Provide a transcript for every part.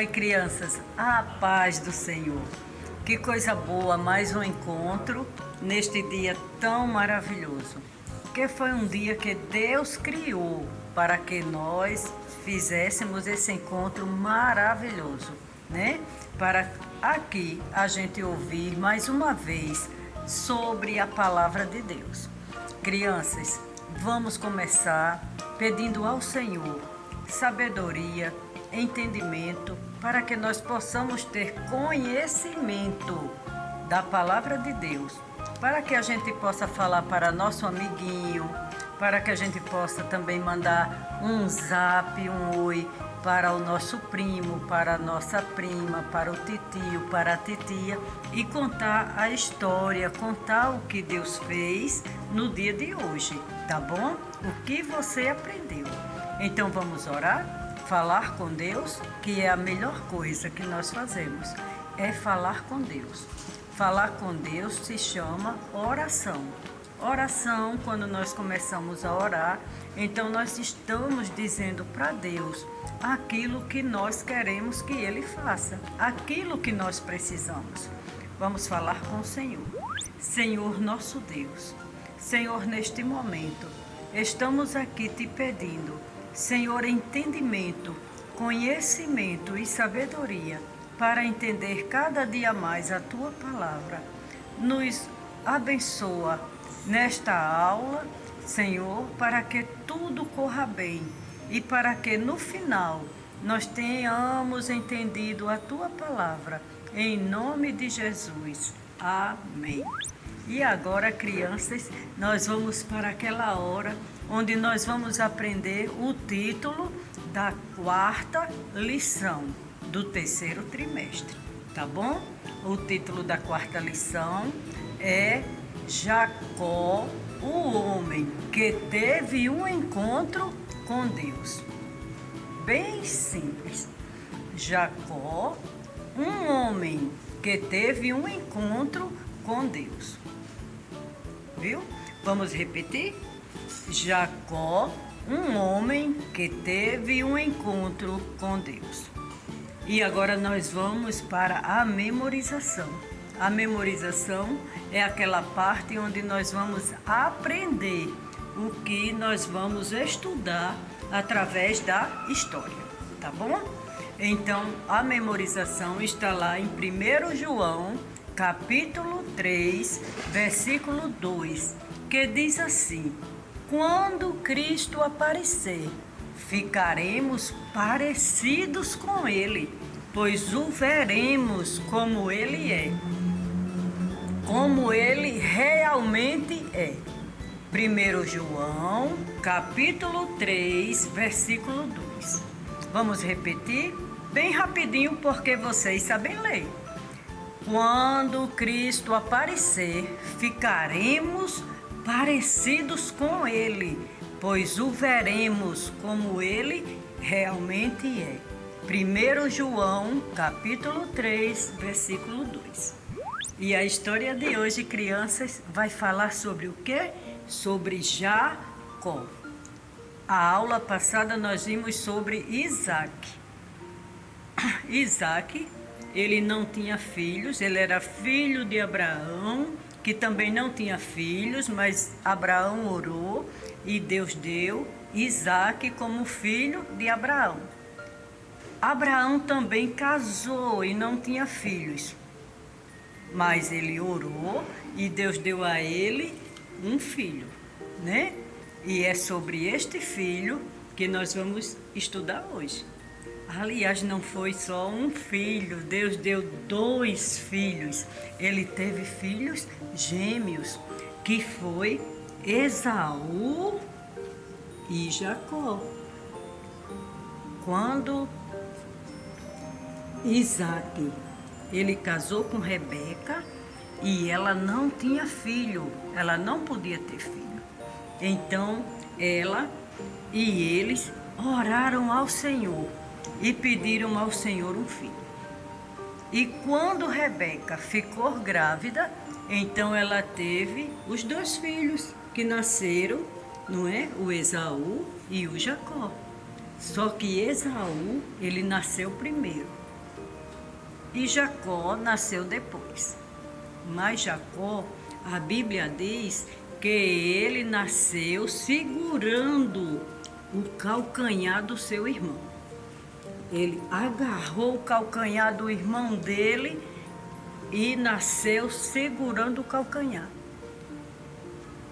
Oi, crianças, a paz do Senhor. Que coisa boa, mais um encontro neste dia tão maravilhoso. Que foi um dia que Deus criou para que nós fizéssemos esse encontro maravilhoso, né? Para aqui a gente ouvir mais uma vez sobre a palavra de Deus. Crianças, vamos começar pedindo ao Senhor sabedoria, entendimento, para que nós possamos ter conhecimento da palavra de Deus, para que a gente possa falar para nosso amiguinho, para que a gente possa também mandar um zap, um oi para o nosso primo, para a nossa prima, para o titio, para a titia e contar a história, contar o que Deus fez no dia de hoje, tá bom? O que você aprendeu. Então vamos orar, falar com Deus, que é a melhor coisa que nós fazemos, é falar com Deus. Falar com Deus se chama oração. Oração, quando nós começamos a orar, então nós estamos dizendo para Deus aquilo que nós queremos que Ele faça, aquilo que nós precisamos. Vamos falar com o Senhor. Senhor nosso Deus, Senhor, neste momento, estamos aqui te pedindo, Senhor, entendimento, conhecimento e sabedoria para entender cada dia mais a Tua palavra. Nos abençoa nesta aula, Senhor, para que tudo corra bem e para que no final nós tenhamos entendido a Tua palavra. Em nome de Jesus. Amém. E agora, crianças, nós vamos para aquela hora onde nós vamos aprender o título da quarta lição do terceiro trimestre, tá bom? O título da quarta lição é Jacó, o homem que teve um encontro com Deus. Bem simples. Jacó, um homem que teve um encontro com Deus. Viu? Vamos repetir? Jacó, um homem que teve um encontro com Deus. E agora nós vamos para a memorização. A memorização é aquela parte onde nós vamos aprender o que nós vamos estudar através da história, tá bom? Então, a memorização está lá em 1 João, capítulo 3, versículo 2, que diz assim: quando Cristo aparecer, ficaremos parecidos com Ele, pois o veremos como Ele é, como Ele realmente é. 1 João, capítulo 3, versículo 2. Vamos repetir bem rapidinho, porque vocês sabem ler. Quando Cristo aparecer, ficaremos parecidos com Ele, pois o veremos como Ele realmente é. 1 João, capítulo 3, versículo 2. E a história de hoje, crianças, vai falar sobre o quê? Sobre Jacó. A aula passada nós vimos sobre Isaac. Isaac, ele não tinha filhos, ele era filho de Abraão, que também não tinha filhos, mas Abraão orou e Deus deu Isaac como filho de Abraão. Abraão também casou e não tinha filhos, mas ele orou e Deus deu a ele um filho, né? E é sobre este filho que nós vamos estudar hoje. Aliás, não foi só um filho, Deus deu 2 filhos. Ele teve filhos gêmeos, que foi Esaú e Jacó. Quando Isaac, ele casou com Rebeca e ela não tinha filho, ela não podia ter filho. Então, ela e eles oraram ao Senhor e pediram ao Senhor um filho. E quando Rebeca ficou grávida, então ela teve os 2 filhos que nasceram, não é? O Esaú e o Jacó. Só que Esaú, ele nasceu primeiro. e Jacó nasceu depois. Mas Jacó, a Bíblia diz que ele nasceu segurando o calcanhar do seu irmão. Ele agarrou o calcanhar do irmão dele e nasceu segurando o calcanhar.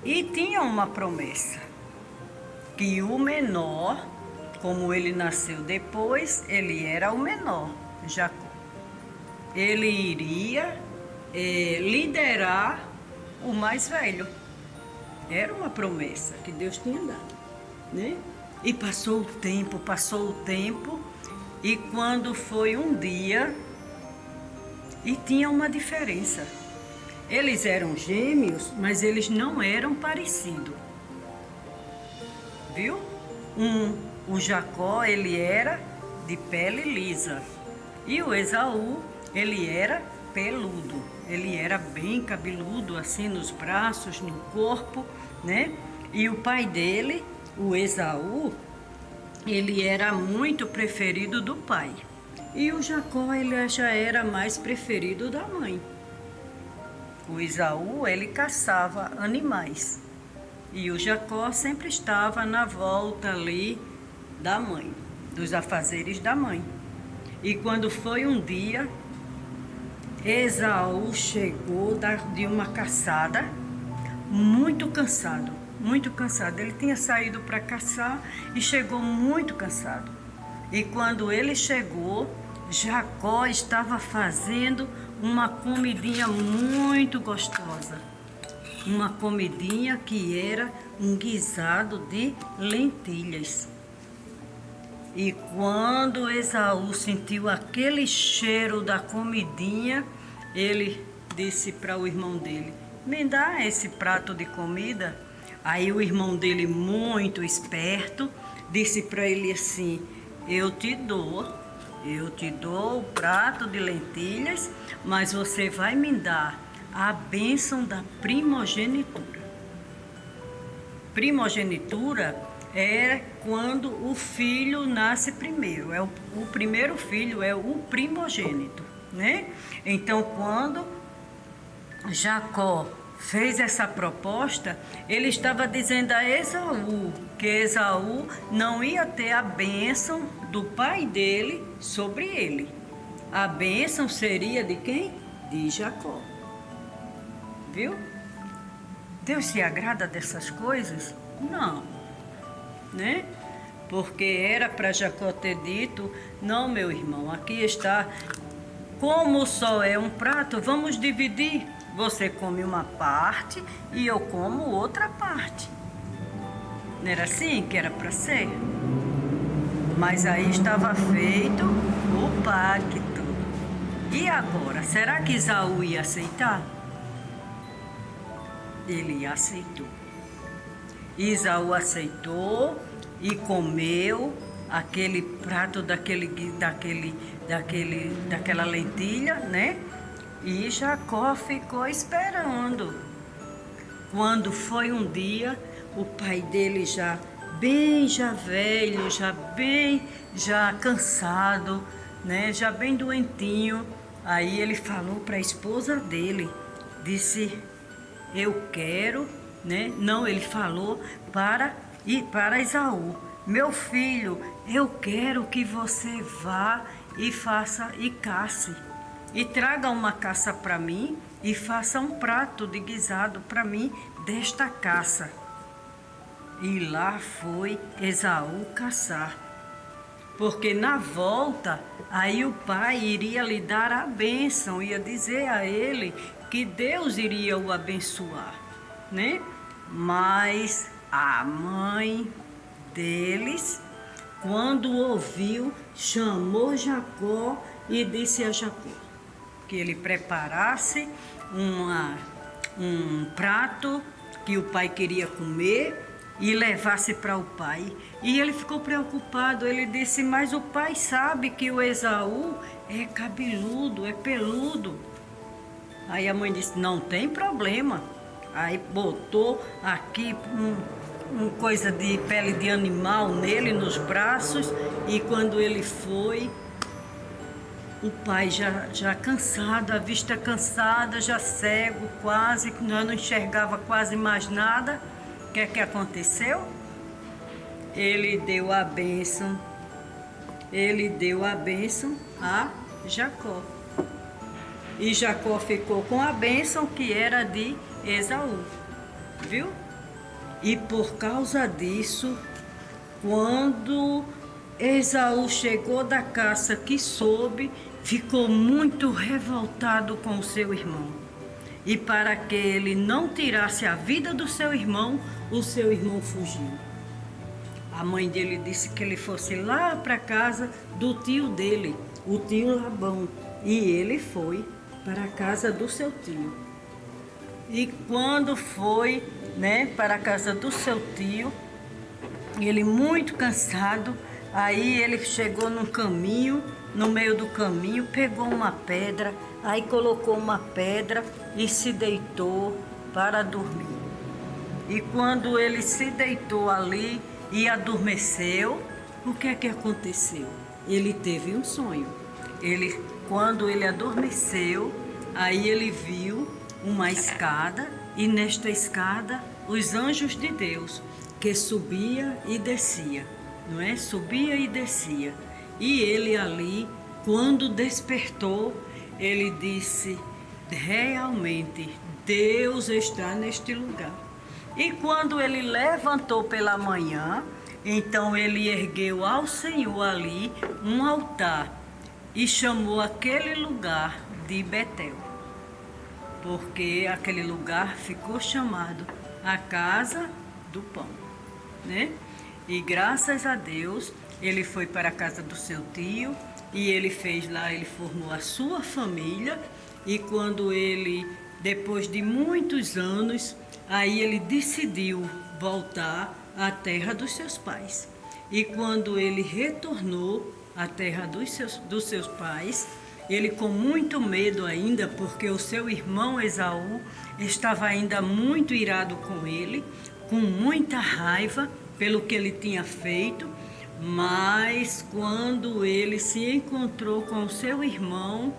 E tinha uma promessa, que o menor, como ele nasceu depois, ele era o menor, Jacó. Ele iria liderar o mais velho. Era uma promessa que Deus tinha dado, né? E passou o tempo, e quando foi um dia, e tinha uma diferença. Eles eram gêmeos, mas eles não eram parecidos. Viu? O Jacó, ele era de pele lisa. E o Esaú, ele era peludo. Ele era bem cabeludo, assim, nos braços, no corpo, né? E o pai dele, o Esaú, ele era muito preferido do pai. E o Jacó, ele já era mais preferido da mãe. O Esaú, ele caçava animais. E o Jacó sempre estava na volta ali da mãe, dos afazeres da mãe. E quando foi um dia, Esaú chegou de uma caçada muito cansado, muito cansado. Ele tinha saído para caçar e chegou muito cansado. E quando ele chegou, Jacó estava fazendo uma comidinha muito gostosa. Uma comidinha que era um guisado de lentilhas. E quando Esaú sentiu aquele cheiro da comidinha, ele disse para o irmão dele: me dá esse prato de comida. Aí o irmão dele, muito esperto, disse para ele assim: eu te dou o prato de lentilhas, mas você vai me dar a bênção da primogenitura. Primogenitura é quando o filho nasce primeiro. O primeiro filho é o primogênito, né? Então, quando Jacó fez essa proposta, ele estava dizendo a Esaú que Esaú não ia ter a bênção do pai dele sobre ele. A bênção seria de quem? De Jacó. Viu? Deus se agrada dessas coisas? Não, né? Porque era para Jacó ter dito: não, meu irmão, aqui está, como só é um prato, vamos dividir. Você come uma parte e eu como outra parte. Não era assim que era para ser? Mas aí estava feito o pacto. E agora, será que Esaú ia aceitar? Ele aceitou. Esaú aceitou e comeu aquele prato daquela lentilha, né? E Jacó ficou esperando. Quando foi um dia, o pai dele já velho, já cansado, né? Já bem doentinho. Aí ele falou para a esposa dele, disse: eu quero, né? Não, ele falou para Esaú: meu filho, eu quero que você vá e faça e casse. E traga uma caça para mim e faça um prato de guisado para mim desta caça. E lá foi Esaú caçar. Porque na volta, aí o pai iria lhe dar a bênção, ia dizer a ele que Deus iria o abençoar, né? Mas a mãe deles, quando ouviu, chamou Jacó e disse a Jacó que ele preparasse um prato que o pai queria comer e levasse para o pai. E ele ficou preocupado, ele disse: mas o pai sabe que o Esaú é cabeludo, é peludo. Aí a mãe disse: não tem problema. Aí botou aqui uma coisa de pele de animal nele, nos braços, e quando ele foi, O pai já cansado, a vista cansada, já cego, quase, já não enxergava quase mais nada. O que é que aconteceu? Ele deu a bênção a Jacó. E Jacó ficou com a bênção que era de Esaú, viu? E por causa disso, quando Esaú chegou da caça que soube, ficou muito revoltado com o seu irmão. E para que ele não tirasse a vida do seu irmão, o seu irmão fugiu. A mãe dele disse que ele fosse lá para a casa do tio dele, o tio Labão. E ele foi para a casa do seu tio. E quando foi, para a casa do seu tio, ele muito cansado, aí ele chegou num caminho, no meio do caminho, pegou uma pedra, aí colocou uma pedra e se deitou para dormir. E quando ele se deitou ali e adormeceu, o que é que aconteceu? Ele teve um sonho. Quando ele adormeceu, aí ele viu uma escada e nesta escada os anjos de Deus que subia e descia, não é? Subia e descia. E ele ali, quando despertou, ele disse: realmente Deus está neste lugar. E quando ele levantou pela manhã, então ele ergueu ao Senhor ali um altar e chamou aquele lugar de Betel, porque aquele lugar ficou chamado a casa do pão, né? E graças a Deus, ele foi para a casa do seu tio e ele fez lá, ele formou a sua família. E quando ele, depois de muitos anos, aí ele decidiu voltar à terra dos seus pais. E quando ele retornou à terra dos seus pais, ele com muito medo ainda, porque o seu irmão Esaú estava ainda muito irado com ele, com muita raiva pelo que ele tinha feito. Mas quando ele se encontrou com o seu irmão,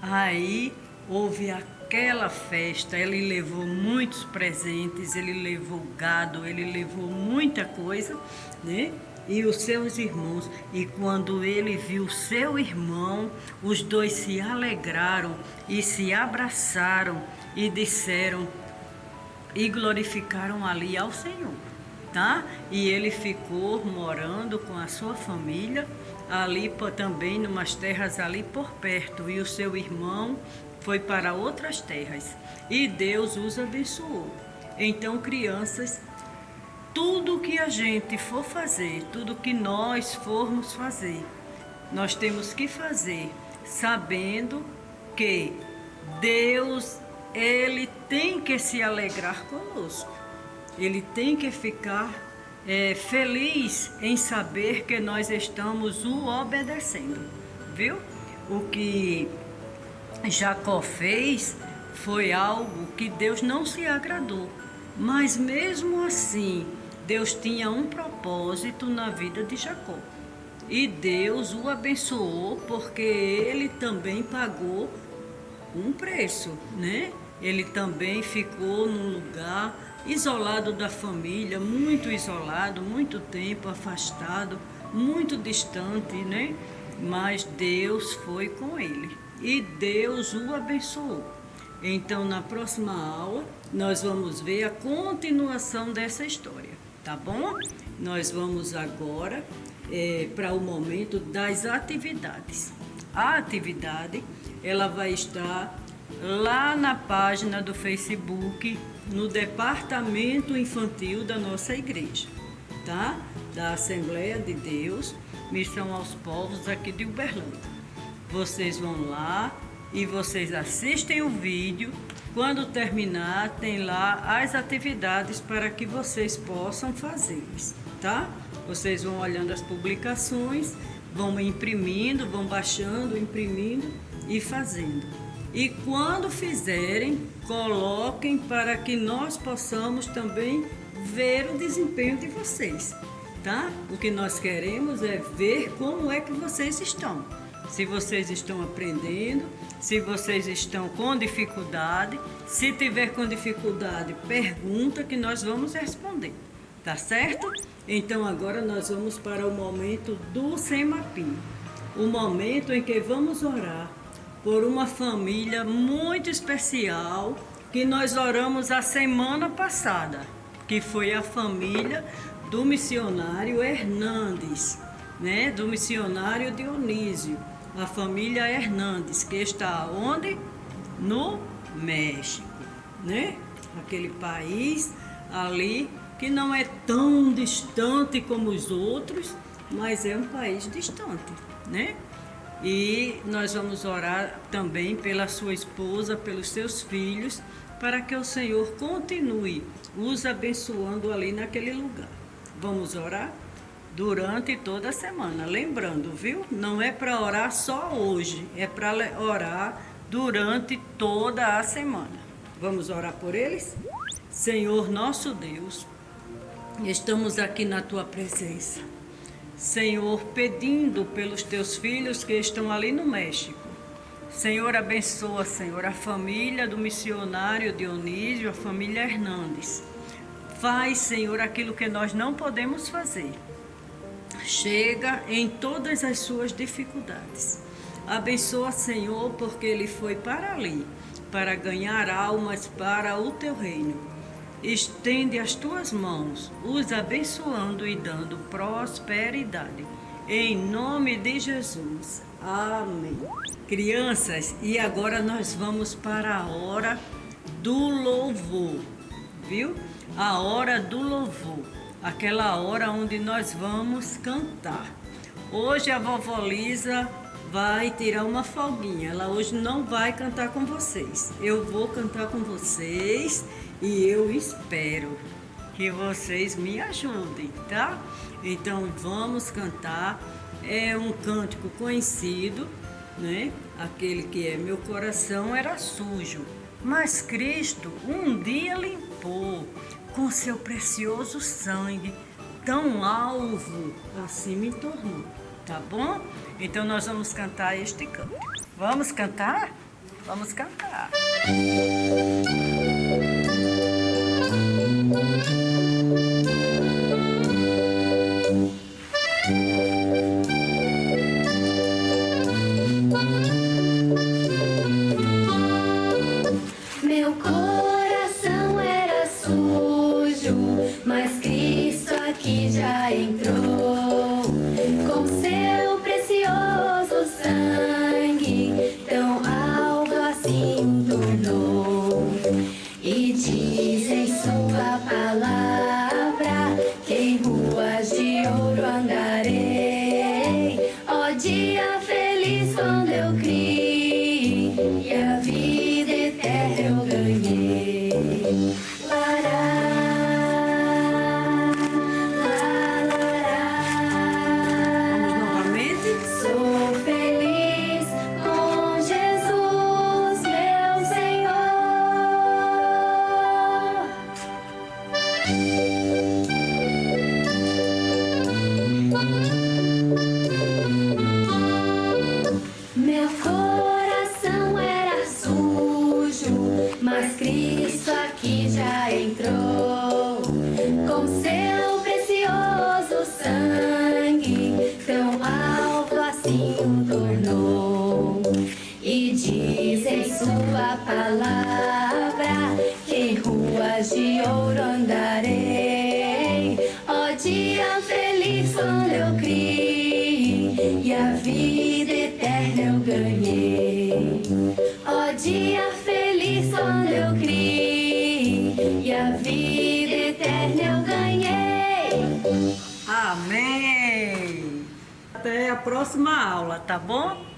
aí houve aquela festa. Ele levou muitos presentes, ele levou gado, ele levou muita coisa, né? E os seus irmãos, e quando ele viu seu irmão, os dois se alegraram e se abraçaram e disseram e glorificaram ali ao Senhor, tá? E ele ficou morando com a sua família ali também numas terras ali por perto, e o seu irmão foi para outras terras e Deus os abençoou. Então, crianças, tudo que a gente for fazer, tudo que nós formos fazer, nós temos que fazer sabendo que Deus, Ele tem que se alegrar conosco. Ele tem que ficar feliz em saber que nós estamos o obedecendo, viu? O que Jacó fez foi algo que Deus não se agradou, mas mesmo assim, Deus tinha um propósito na vida de Jacó. E Deus o abençoou porque ele também pagou um preço, né? Ele também ficou num lugar isolado da família, muito isolado, muito tempo afastado, muito distante, né? Mas Deus foi com ele e Deus o abençoou. Então, na próxima aula, nós vamos ver a continuação dessa história, tá bom? Nós vamos agora para o momento das atividades. A atividade, ela vai estar lá na página do Facebook, no departamento infantil da nossa igreja, tá? Da Assembleia de Deus, Missão aos Povos aqui de Uberlândia. Vocês vão lá e vocês assistem o vídeo. Quando terminar, tem lá as atividades para que vocês possam fazê-las, tá? Vocês vão olhando as publicações, vão imprimindo, vão baixando, imprimindo e fazendo. E quando fizerem, coloquem para que nós possamos também ver o desempenho de vocês, tá? O que nós queremos é ver como é que vocês estão. se vocês estão aprendendo, se vocês estão com dificuldade. Se tiver com dificuldade, pergunta que nós vamos responder, tá certo? Então agora nós vamos para o momento do Semapim, o momento em que vamos orar por uma família muito especial que nós oramos a semana passada, que foi a família do missionário Hernandes, né? Do missionário Dionísio, a família Hernandes, que está onde? No México, né? Aquele país ali que não é tão distante como os outros, mas é um país distante, né? E nós vamos orar também pela sua esposa, pelos seus filhos, para que o Senhor continue os abençoando ali naquele lugar. Vamos orar durante toda a semana. Lembrando, viu? Não é para orar só hoje, é para orar durante toda a semana. Vamos orar por eles? Senhor nosso Deus, estamos aqui na tua presença. Senhor, pedindo pelos teus filhos que estão ali no México. Senhor, abençoa, Senhor, a família do missionário Dionísio, a família Hernandes. Faz, Senhor, aquilo que nós não podemos fazer. Chega em todas as suas dificuldades. Abençoa, Senhor, porque ele foi para ali, para ganhar almas para o teu reino. Estende as tuas mãos, os abençoando e dando prosperidade. Em nome de Jesus. Amém. Crianças, e agora nós vamos para a hora do louvor, viu? A hora do louvor, aquela hora onde nós vamos cantar. Hoje a vovó Lisa vai tirar uma folguinha, ela hoje não vai cantar com vocês. Eu vou cantar com vocês e eu espero que vocês me ajudem, tá? Então vamos cantar, é um cântico conhecido, né? Aquele que é: meu coração era sujo, mas Cristo um dia limpou, com seu precioso sangue, tão alvo assim me tornou, tá bom? Então nós vamos cantar este canto. Vamos cantar? Vamos cantar. Meu coração era sujo, mas Cristo aqui já entrou, com seu precioso sangue, tão algo assim o tornou. E diz em sua palavra que em ruas de ouro andarei. Ó dia feliz quando eu criei e a vida eterna eu ganhei. Lará, lará. Vamos novamente? Sou feliz com Jesus, meu Senhor. Meu coração era sujo, mas Cristo aqui já entrou, com seu precioso sangue, tão alvo assim o tornou. E diz em sua palavra que em ruas de ouro andarei. Ó dia feliz quando eu criei e a vida eterna eu ganhei. Ó dia feliz quando eu criei e a vida eterna eu ganhei. Amém! Até a próxima aula, tá bom?